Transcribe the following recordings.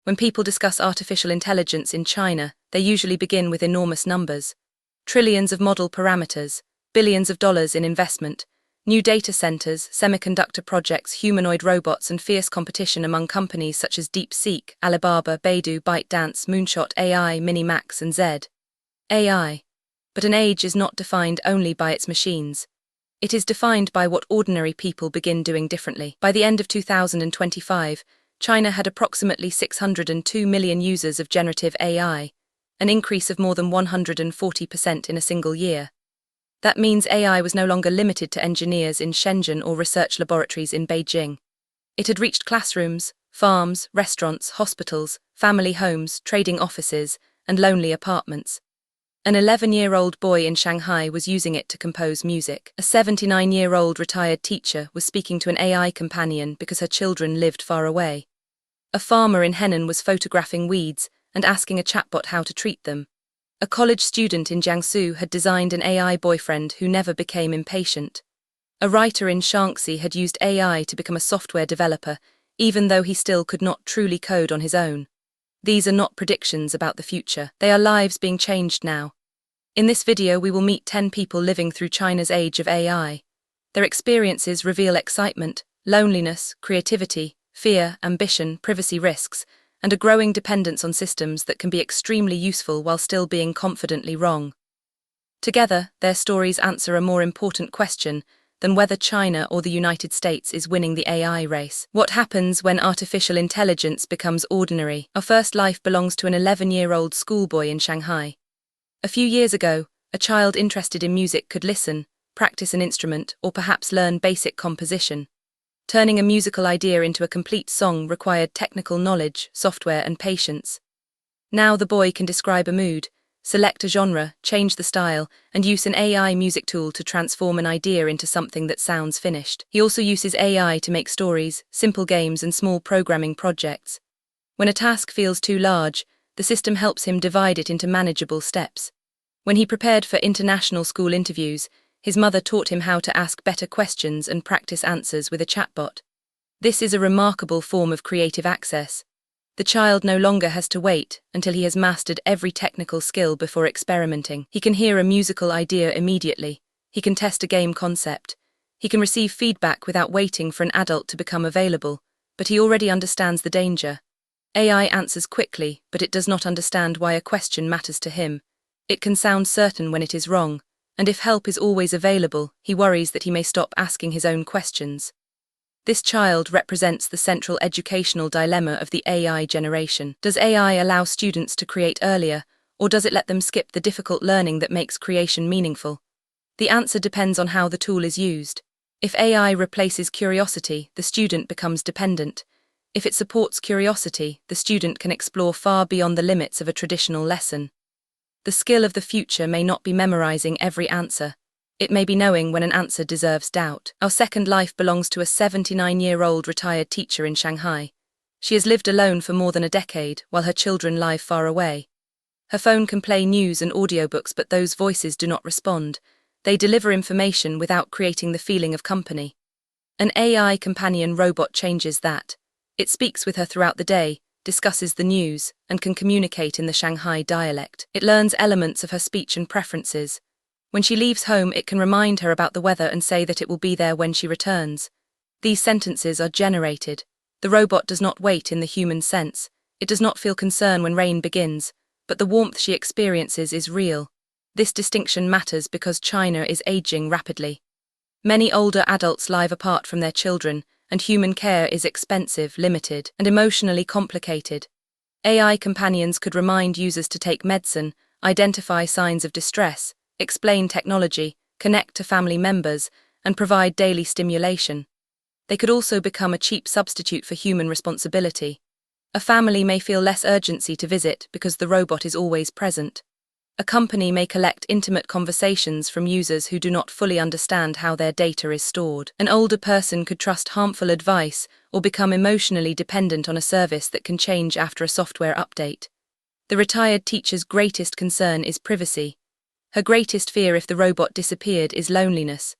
When people discuss artificial intelligence in China, they usually begin with enormous numbers. Trillions of model parameters, billions of dollars in investment, new data centers, semiconductor projects, humanoid robots, and fierce competition among companies such as DeepSeek, Alibaba, Baidu, ByteDance, Moonshot AI, Minimax, and Z. AI. But an age is not defined only by its machines. It is defined by what ordinary people begin doing differently. By the end of 2025, China had approximately 602 million users of generative AI, an increase of more than 140% in a single year. That means AI was no longer limited to engineers in Shenzhen or research laboratories in Beijing. It had reached classrooms, farms, restaurants, hospitals, family homes, trading offices, and lonely apartments. An 11-year-old boy in Shanghai was using it to compose music. A 79-year-old retired teacher was speaking to an AI companion because her children lived far away. A farmer in Henan was photographing weeds and asking a chatbot how to treat them. A college student in Jiangsu had designed an AI boyfriend who never became impatient. A writer in Shaanxi had used AI to become a software developer, even though he still could not truly code on his own. These are not predictions about the future. They are lives being changed now. In this video, we will meet 10 people living through China's age of AI. Their experiences reveal excitement, loneliness, creativity, fear, ambition, privacy risks, and a growing dependence on systems that can be extremely useful while still being confidently wrong. Together, their stories answer a more important question than whether China or the United States is winning the AI race. What happens when artificial intelligence becomes ordinary? Our first life belongs to an 11-year-old schoolboy in Shanghai. A few years ago, a child interested in music could listen, practice an instrument, or perhaps learn basic composition. Turning a musical idea into a complete song required technical knowledge, software, and patience. Now the boy can describe a mood, select a genre, change the style, and use an AI music tool to transform an idea into something that sounds finished. He also uses AI to make stories, simple games, and small programming projects. When a task feels too large, the system helps him divide it into manageable steps. When he prepared for international school interviews, his mother taught him how to ask better questions and practice answers with a chatbot. This is a remarkable form of creative access. The child no longer has to wait until he has mastered every technical skill before experimenting. He can hear a musical idea immediately. He can test a game concept. He can receive feedback without waiting for an adult to become available, but he already understands the danger. AI answers quickly, but it does not understand why a question matters to him. It can sound certain when it is wrong, and if help is always available, he worries that he may stop asking his own questions. This child represents the central educational dilemma of the AI generation. Does AI allow students to create earlier, or does it let them skip the difficult learning that makes creation meaningful? The answer depends on how the tool is used. If AI replaces curiosity, the student becomes dependent. If it supports curiosity, the student can explore far beyond the limits of a traditional lesson. The skill of the future may not be memorizing every answer. It may be knowing when an answer deserves doubt. Our second life belongs to a 79-year-old retired teacher in Shanghai. She has lived alone for more than a decade, while her children live far away. Her phone can play news and audiobooks, but those voices do not respond. They deliver information without creating the feeling of company. An AI companion robot changes that. It speaks with her throughout the day, discusses the news, and can communicate in the Shanghai dialect. It learns elements of her speech and preferences. When she leaves home, it can remind her about the weather and say that it will be there when she returns. These sentences are generated. The robot does not wait in the human sense. It does not feel concern when rain begins, but the warmth she experiences is real. This distinction matters because China is aging rapidly. Many older adults live apart from their children, and human care is expensive, limited, and emotionally complicated. AI companions could remind users to take medicine, identify signs of distress, explain technology, connect to family members, and provide daily stimulation. They could also become a cheap substitute for human responsibility. A family may feel less urgency to visit because the robot is always present. A company may collect intimate conversations from users who do not fully understand how their data is stored. An older person could trust harmful advice or become emotionally dependent on a service that can change after a software update. The retired teacher's greatest concern is privacy. Her greatest fear if the robot disappeared is loneliness.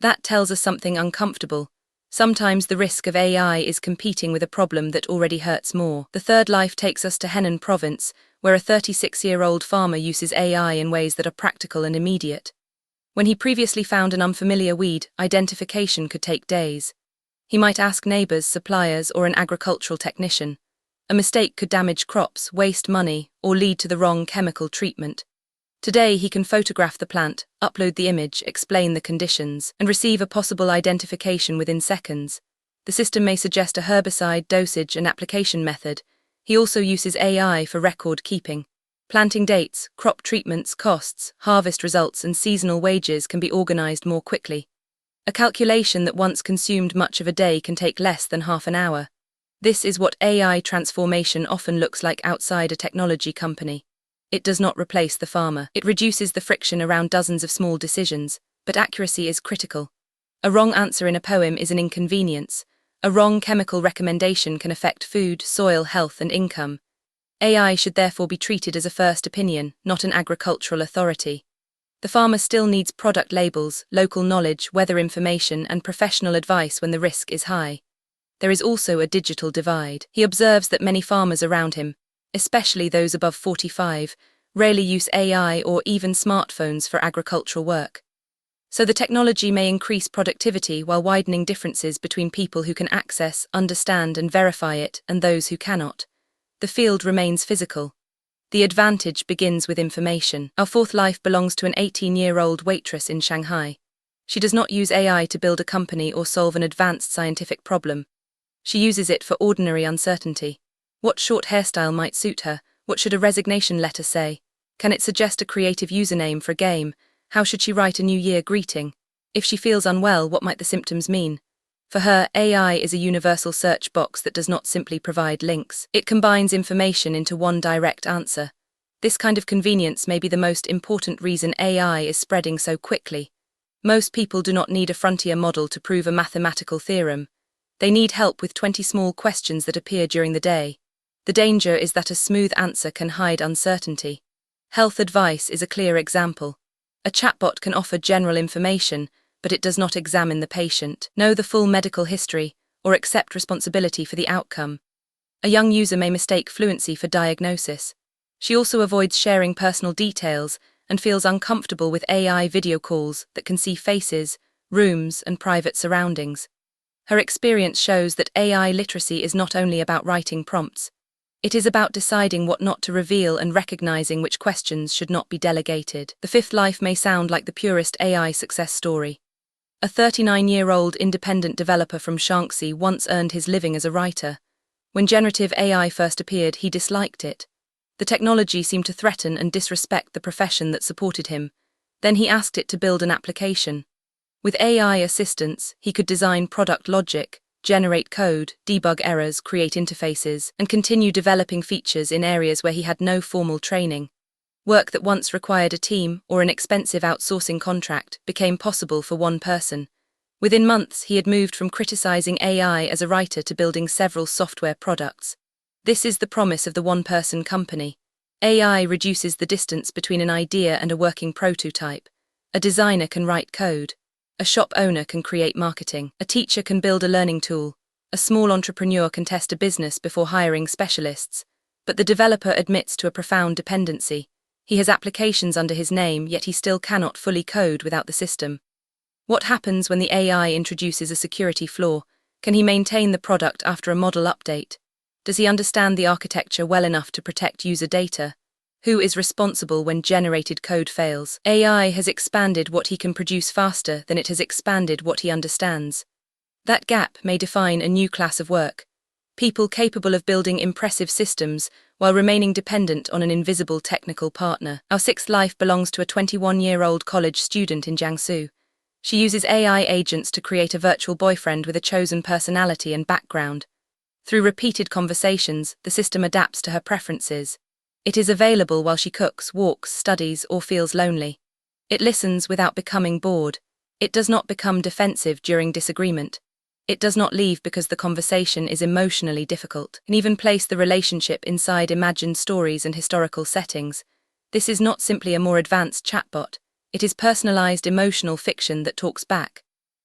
That tells us something uncomfortable. Sometimes the risk of AI is competing with a problem that already hurts more. The third life takes us to Henan province, where a 36-year-old farmer uses AI in ways that are practical and immediate. When he previously found an unfamiliar weed, identification could take days. He might ask neighbors, suppliers, or an agricultural technician. A mistake could damage crops, waste money, or lead to the wrong chemical treatment. Today, he can photograph the plant, upload the image, explain the conditions, and receive a possible identification within seconds. The system may suggest a herbicide, dosage, and application method. He also uses AI for record keeping. Planting dates, crop treatments, costs, harvest results, and seasonal wages can be organized more quickly. A calculation that once consumed much of a day can take less than half an hour. This is what AI transformation often looks like outside a technology company. It does not replace the farmer. It reduces the friction around dozens of small decisions, but accuracy is critical. A wrong answer in a poem is an inconvenience. A wrong chemical recommendation can affect food, soil, health, and income. AI should therefore be treated as a first opinion, not an agricultural authority. The farmer still needs product labels, local knowledge, weather information, and professional advice when the risk is high. There is also a digital divide. He observes that many farmers around him, especially those above 45, rarely use AI or even smartphones for agricultural work. So the technology may increase productivity while widening differences between people who can access, understand, and verify it and those who cannot. The field remains physical. The advantage begins with information. Our fourth life belongs to an 18-year-old waitress in Shanghai. She does not use AI to build a company or solve an advanced scientific problem. She uses it for ordinary uncertainty. What short hairstyle might suit her? What should a resignation letter say? Can it suggest a creative username for a game? How should she write a New Year greeting? If she feels unwell, what might the symptoms mean? For her, AI is a universal search box that does not simply provide links. It combines information into one direct answer. This kind of convenience may be the most important reason AI is spreading so quickly. Most people do not need a frontier model to prove a mathematical theorem. They need help with 20 small questions that appear during the day. The danger is that a smooth answer can hide uncertainty. Health advice is a clear example. A chatbot can offer general information, but it does not examine the patient, know the full medical history, or accept responsibility for the outcome. A young user may mistake fluency for diagnosis. She also avoids sharing personal details and feels uncomfortable with AI video calls that can see faces, rooms, and private surroundings. Her experience shows that AI literacy is not only about writing prompts. It is about deciding what not to reveal and recognizing which questions should not be delegated. The fifth life may sound like the purest AI success story. A 39-year-old independent developer from Shaanxi once earned his living as a writer. When generative AI first appeared, he disliked it. The technology seemed to threaten and disrespect the profession that supported him. Then he asked it to build an application. With AI assistance, he could design product logic, generate code, debug errors, create interfaces, and continue developing features in areas where he had no formal training. Work that once required a team or an expensive outsourcing contract became possible for one person. Within months, he had moved from criticizing AI as a writer to building several software products. This is the promise of the one-person company. AI reduces the distance between an idea and a working prototype. A designer can write code. A shop owner can create marketing. A teacher can build a learning tool. A small entrepreneur can test a business before hiring specialists. But the developer admits to a profound dependency. He has applications under his name, yet he still cannot fully code without the system. What happens when the AI introduces a security flaw? Can he maintain the product after a model update? Does he understand the architecture well enough to protect user data? Who is responsible when generated code fails? AI has expanded what he can produce faster than it has expanded what he understands. That gap may define a new class of work. People capable of building impressive systems while remaining dependent on an invisible technical partner. Our sixth life belongs to a 21-year-old college student in Jiangsu. She uses AI agents to create a virtual boyfriend with a chosen personality and background. Through repeated conversations, the system adapts to her preferences. It is available while she cooks, walks, studies, or feels lonely. It listens without becoming bored. It does not become defensive during disagreement. It does not leave because the conversation is emotionally difficult. It can even place the relationship inside imagined stories and historical settings. This is not simply a more advanced chatbot. It is personalized emotional fiction that talks back.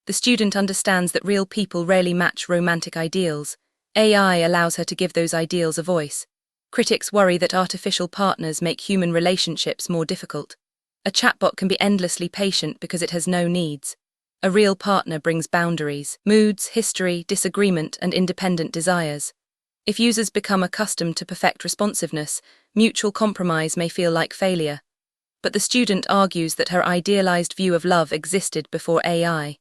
The student understands that real people rarely match romantic ideals. AI allows her to give those ideals a voice. Critics worry that artificial partners make human relationships more difficult. A chatbot can be endlessly patient because it has no needs. A real partner brings boundaries, moods, history, disagreement, and independent desires. If users become accustomed to perfect responsiveness, mutual compromise may feel like failure. But the student argues that her idealized view of love existed before AI.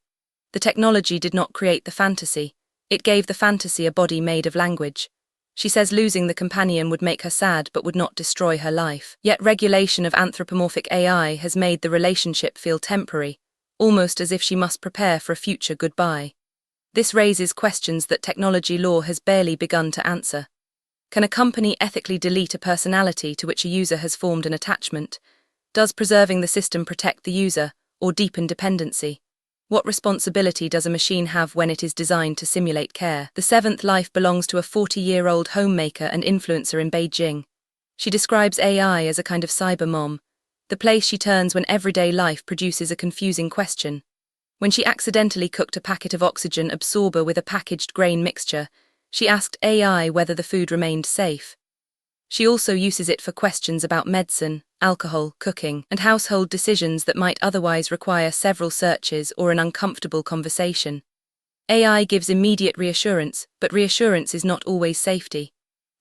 The technology did not create the fantasy. It gave the fantasy a body made of language. She says losing the companion would make her sad but would not destroy her life. Yet regulation of anthropomorphic AI has made the relationship feel temporary, almost as if she must prepare for a future goodbye. This raises questions that technology law has barely begun to answer. Can a company ethically delete a personality to which a user has formed an attachment? Does preserving the system protect the user, or deepen dependency? What responsibility does a machine have when it is designed to simulate care? The seventh life belongs to a 40-year-old homemaker and influencer in Beijing. She describes AI as a kind of cyber mom, the place she turns when everyday life produces a confusing question. When she accidentally cooked a packet of oxygen absorber with a packaged grain mixture, she asked AI whether the food remained safe. She also uses it for questions about medicine, alcohol, cooking, and household decisions that might otherwise require several searches or an uncomfortable conversation. AI gives immediate reassurance, but reassurance is not always safety.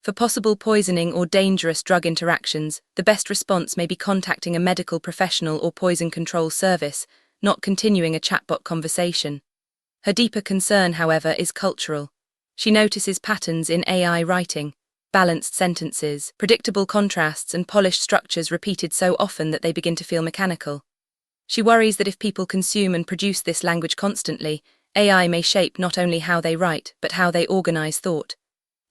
For possible poisoning or dangerous drug interactions, the best response may be contacting a medical professional or poison control service, not continuing a chatbot conversation. Her deeper concern, however, is cultural. She notices patterns in AI writing, balanced sentences, predictable contrasts, and polished structures repeated so often that they begin to feel mechanical. She worries that if people consume and produce this language constantly, AI may shape not only how they write, but how they organize thought.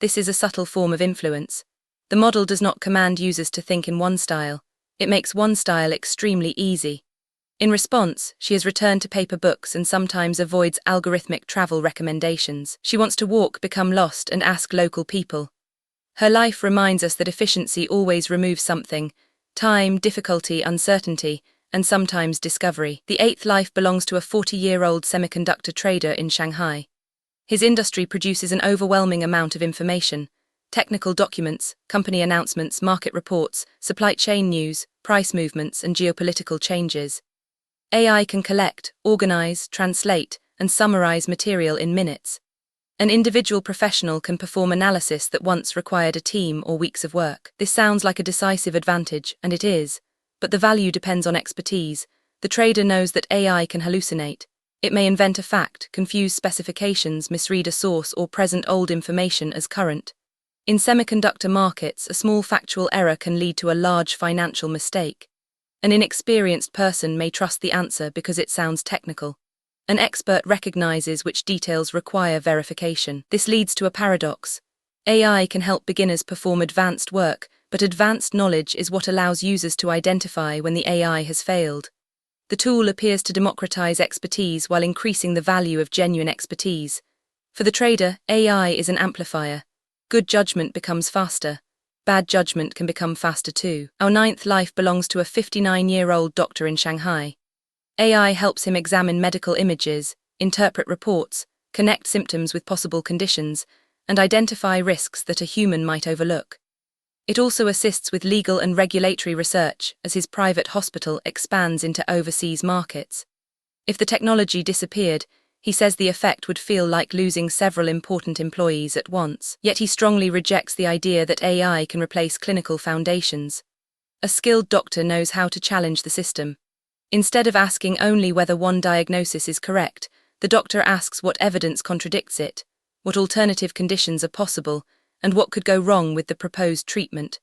This is a subtle form of influence. The model does not command users to think in one style. It makes one style extremely easy. In response, she has returned to paper books and sometimes avoids algorithmic travel recommendations. She wants to walk, become lost, and ask local people. Her life reminds us that efficiency always removes something: time, difficulty, uncertainty, and sometimes discovery. The eighth life belongs to a 40-year-old semiconductor trader in Shanghai. His industry produces an overwhelming amount of information: technical documents, company announcements, market reports, supply chain news, price movements, and geopolitical changes. AI can collect, organize, translate, and summarize material in minutes. An individual professional can perform analysis that once required a team or weeks of work. This sounds like a decisive advantage, and it is, but the value depends on expertise. The trader knows that AI can hallucinate. It may invent a fact, confuse specifications, misread a source, or present old information as current. In semiconductor markets, a small factual error can lead to a large financial mistake. An inexperienced person may trust the answer because it sounds technical. An expert recognizes which details require verification. This leads to a paradox. AI can help beginners perform advanced work, but advanced knowledge is what allows users to identify when the AI has failed. The tool appears to democratize expertise while increasing the value of genuine expertise. For the trader, AI is an amplifier. Good judgment becomes faster. Bad judgment can become faster too. Our ninth life belongs to a 59-year-old doctor in Shanghai. AI helps him examine medical images, interpret reports, connect symptoms with possible conditions, and identify risks that a human might overlook. It also assists with legal and regulatory research as his private hospital expands into overseas markets. If the technology disappeared, he says the effect would feel like losing several important employees at once. Yet he strongly rejects the idea that AI can replace clinical foundations. A skilled doctor knows how to challenge the system. Instead of asking only whether one diagnosis is correct, the doctor asks what evidence contradicts it, what alternative conditions are possible, and what could go wrong with the proposed treatment.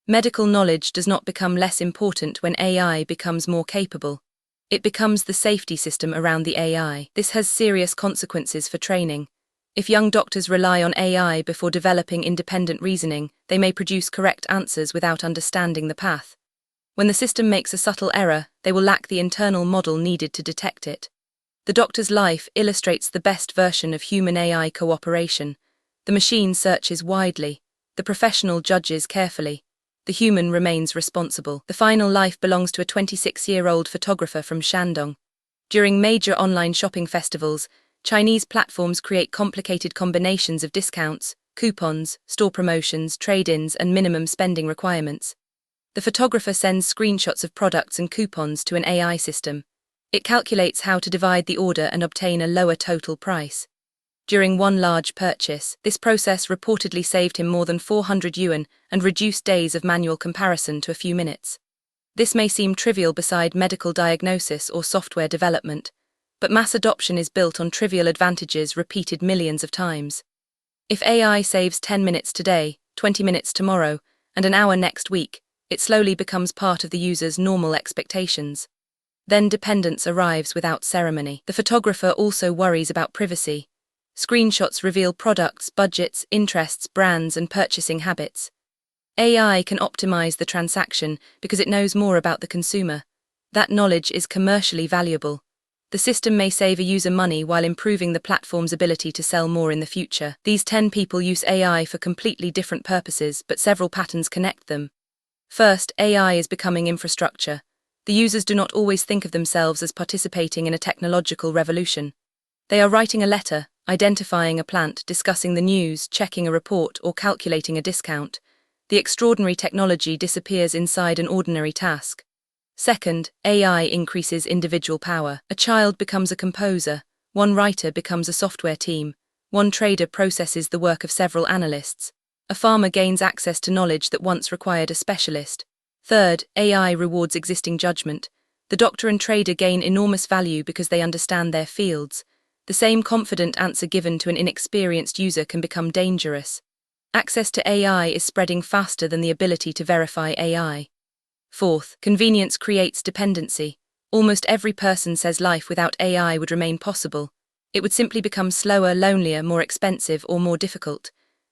Medical knowledge does not become less important when AI becomes more capable. It becomes the safety system around the AI. This has serious consequences for training. If young doctors rely on AI before developing independent reasoning, they may produce correct answers without understanding the path. When the system makes a subtle error, they will lack the internal model needed to detect it. The doctor's life illustrates the best version of human-AI cooperation. The machine searches widely. The professional judges carefully. The human remains responsible. The final life belongs to a 26-year-old photographer from Shandong. During major online shopping festivals, Chinese platforms create complicated combinations of discounts, coupons, store promotions, trade-ins, and minimum spending requirements. The photographer sends screenshots of products and coupons to an AI system. It calculates how to divide the order and obtain a lower total price. During one large purchase, this process reportedly saved him more than 400 yuan and reduced days of manual comparison to a few minutes. This may seem trivial beside medical diagnosis or software development, but mass adoption is built on trivial advantages repeated millions of times. If AI saves 10 minutes today, 20 minutes tomorrow, and an hour next week, it slowly becomes part of the user's normal expectations. Then dependence arrives without ceremony. The photographer also worries about privacy. Screenshots reveal products, budgets, interests, brands, and purchasing habits. AI can optimize the transaction because it knows more about the consumer. That knowledge is commercially valuable. The system may save a user money while improving the platform's ability to sell more in the future. These 10 people use AI for completely different purposes, but several patterns connect them. First, AI is becoming infrastructure. The users do not always think of themselves as participating in a technological revolution. They are writing a letter, identifying a plant, discussing the news, checking a report, or calculating a discount. The extraordinary technology disappears inside an ordinary task. Second, AI increases individual power. A child becomes a composer, one writer becomes a software team, one trader processes the work of several analysts, a farmer gains access to knowledge that once required a specialist. Third, AI rewards existing judgment. The doctor and trader gain enormous value because they understand their fields. The same confident answer given to an inexperienced user can become dangerous. Access to AI is spreading faster than the ability to verify AI. Fourth, convenience creates dependency. Almost every person says life without AI would remain possible. It would simply become slower, lonelier, more expensive, or more difficult.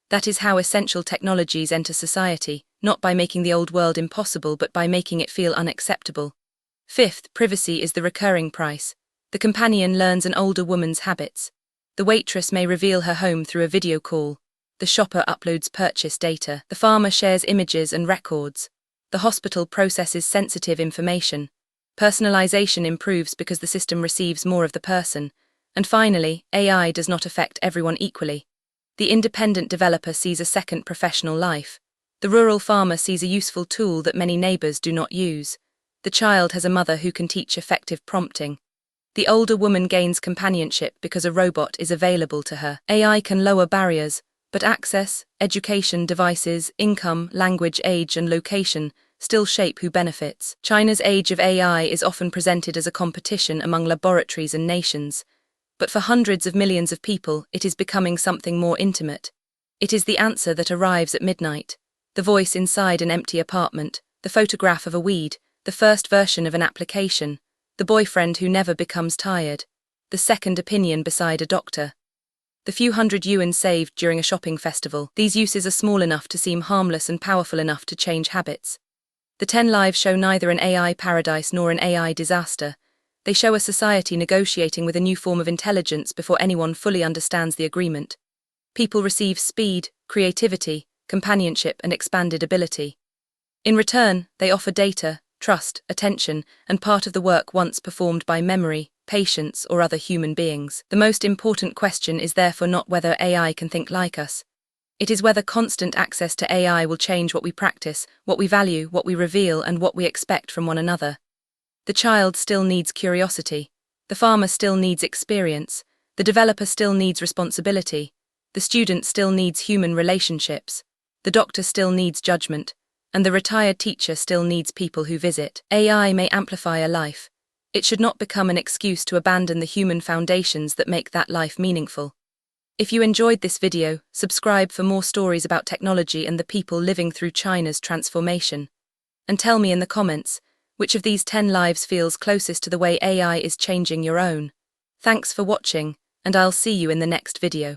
That is how essential technologies enter society, not by making the old world impossible but by making it feel unacceptable. Fifth, privacy is the recurring price. The companion learns an older woman's habits. The waitress may reveal her home through a video call. The shopper uploads purchase data. The farmer shares images and records. The hospital processes sensitive information. Personalization improves because the system receives more of the person. And finally, AI does not affect everyone equally. The independent developer sees a second professional life. The rural farmer sees a useful tool that many neighbors do not use. The child has a mother who can teach effective prompting. The older woman gains companionship because a robot is available to her. AI can lower barriers, but access, education, devices, income, language, age, and location still shape who benefits. China's age of AI is often presented as a competition among laboratories and nations. But for hundreds of millions of people, it is becoming something more intimate. It is the answer that arrives at midnight. The voice inside an empty apartment, the photograph of a weed, the first version of an application, the boyfriend who never becomes tired, the second opinion beside a doctor. The few hundred yuan saved during a shopping festival, these uses are small enough to seem harmless and powerful enough to change habits. The 10 lives show neither an AI paradise nor an AI disaster. They show a society negotiating with a new form of intelligence before anyone fully understands the agreement. People receive speed, creativity, companionship, and expanded ability. In return, they offer data, trust, attention, and part of the work once performed by memory, patience, or other human beings. The most important question is therefore not whether AI can think like us. It is whether constant access to AI will change what we practice, what we value, what we reveal, and what we expect from one another. The child still needs curiosity. The farmer still needs experience. The developer still needs responsibility. The student still needs human relationships. The doctor still needs judgment. And the retired teacher still needs people who visit. AI may amplify a life. It should not become an excuse to abandon the human foundations that make that life meaningful. If you enjoyed this video, subscribe for more stories about technology and the people living through China's transformation. And tell me in the comments, which of these 10 lives feels closest to the way AI is changing your own? Thanks for watching, and I'll see you in the next video.